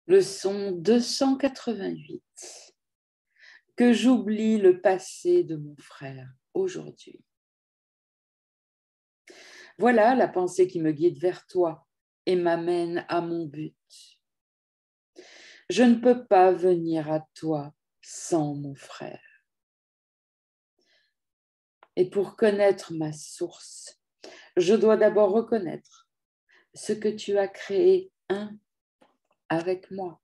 Leçon 288. Que j'oublie le passé de mon frère aujourd'hui. Voilà la pensée qui me guide vers toi et m'amène à mon but. Je ne peux pas venir à toi sans mon frère. Et pour connaître ma source, je dois d'abord reconnaître ce que tu as créé un avec moi.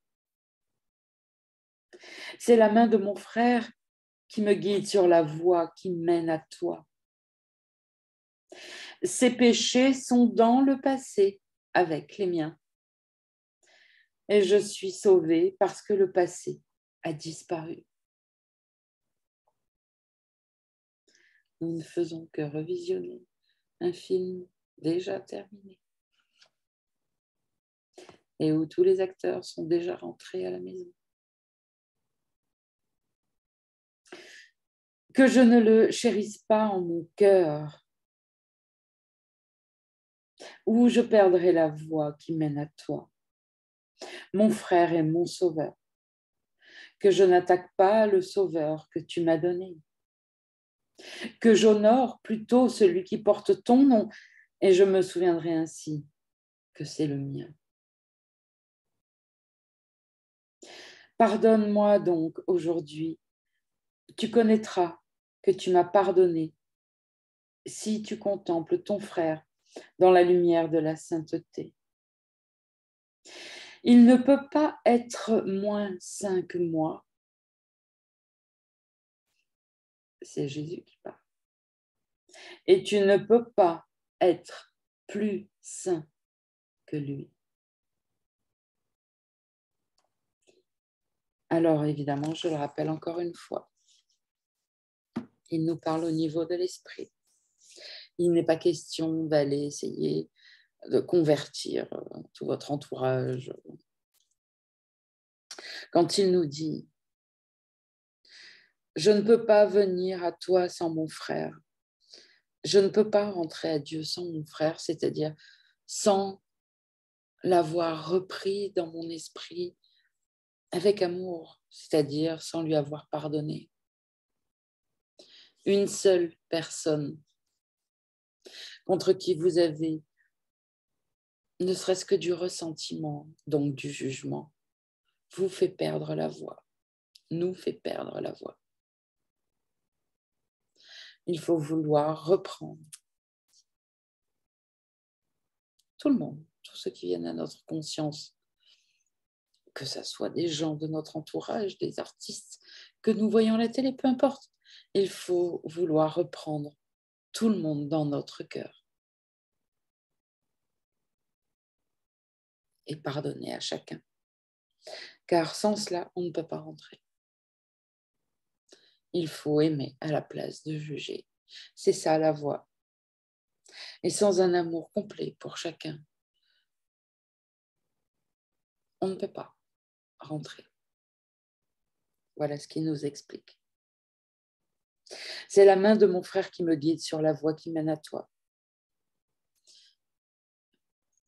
C'est la main de mon frère qui me guide sur la voie qui mène à toi. Ses péchés sont dans le passé avec les miens. Et je suis sauvée parce que le passé a disparu. Nous ne faisons que revisionner un film déjà terminé et où tous les acteurs sont déjà rentrés à la maison. Que je ne le chérisse pas en mon cœur, ou je perdrai la voie qui mène à toi, mon frère et mon sauveur. Que je n'attaque pas le sauveur que tu m'as donné. Que j'honore plutôt celui qui porte ton nom, et je me souviendrai ainsi que c'est le mien. Pardonne-moi donc aujourd'hui. Tu connaîtras que tu m'as pardonné si tu contemples ton frère dans la lumière de la sainteté. Il ne peut pas être moins saint que moi. C'est Jésus qui parle. Et tu ne peux pas être plus saint que lui. Alors évidemment, je le rappelle encore une fois, il nous parle au niveau de l'esprit. Il n'est pas question d'aller essayer de convertir tout votre entourage. Quand il nous dit « Je ne peux pas venir à toi sans mon frère », je ne peux pas rentrer à Dieu sans mon frère, c'est-à-dire sans l'avoir repris dans mon esprit avec amour, c'est-à-dire sans lui avoir pardonné. Une seule personne contre qui vous avez ne serait-ce que du ressentiment, donc du jugement, vous fait perdre la voie, nous fait perdre la voie. Il faut vouloir reprendre. Tout le monde, tous ceux qui viennent à notre conscience, que ce soit des gens de notre entourage, des artistes que nous voyons à la télé, peu importe. Il faut vouloir reprendre tout le monde dans notre cœur et pardonner à chacun. Car sans cela, on ne peut pas rentrer. Il faut aimer à la place de juger. C'est ça la voie. Et sans un amour complet pour chacun, on ne peut pas rentrer. Voilà ce qu'il nous explique. C'est la main de mon frère qui me guide sur la voie qui mène à toi.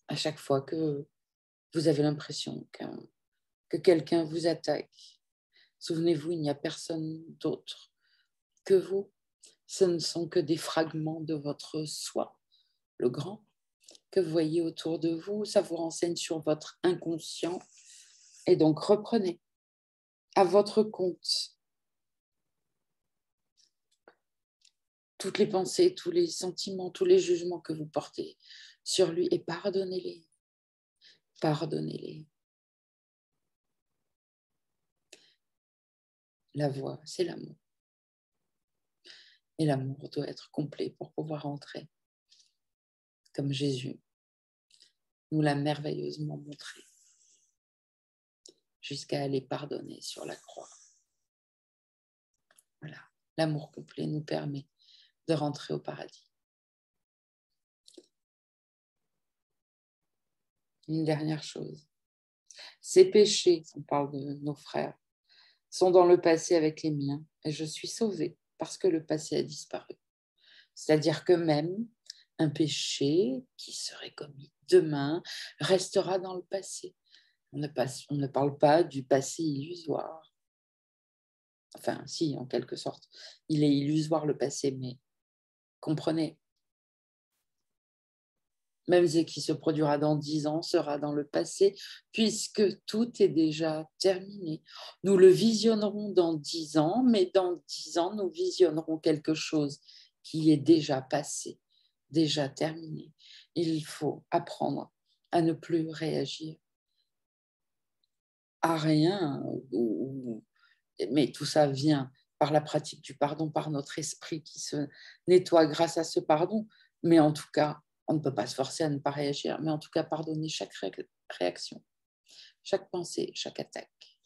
À chaque fois que vous avez l'impression que quelqu'un vous attaque, souvenez-vous, il n'y a personne d'autre que vous. Ce ne sont que des fragments de votre soi, le grand, que vous voyez autour de vous. Ça vous renseigne sur votre inconscient. Et donc, reprenez à votre compte toutes les pensées, tous les sentiments, tous les jugements que vous portez sur lui et pardonnez-les. Pardonnez-les. La voie, c'est l'amour. Et l'amour doit être complet pour pouvoir entrer, comme Jésus nous l'a merveilleusement montré, jusqu'à aller pardonner sur la croix. Voilà, l'amour complet nous permet de rentrer au paradis. Une dernière chose, ces péchés, on parle de nos frères, sont dans le passé avec les miens, et je suis sauvée parce que le passé a disparu. C'est-à-dire que même un péché qui serait commis demain restera dans le passé. On ne parle pas du passé illusoire. Enfin, si, en quelque sorte. Il est illusoire le passé, mais comprenez, même ce qui se produira dans 10 ans sera dans le passé, puisque tout est déjà terminé. Nous le visionnerons dans 10 ans, mais dans 10 ans, nous visionnerons quelque chose qui est déjà passé, déjà terminé. Il faut apprendre à ne plus réagir à rien, mais tout ça vient par la pratique du pardon, par notre esprit qui se nettoie grâce à ce pardon. Mais en tout cas, on ne peut pas se forcer à ne pas réagir, mais en tout cas, pardonner chaque réaction, chaque pensée, chaque attaque.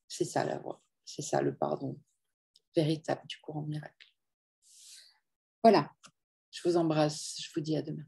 C'est ça la voie, c'est ça le pardon véritable du courant miracle. Voilà, je vous embrasse, je vous dis à demain.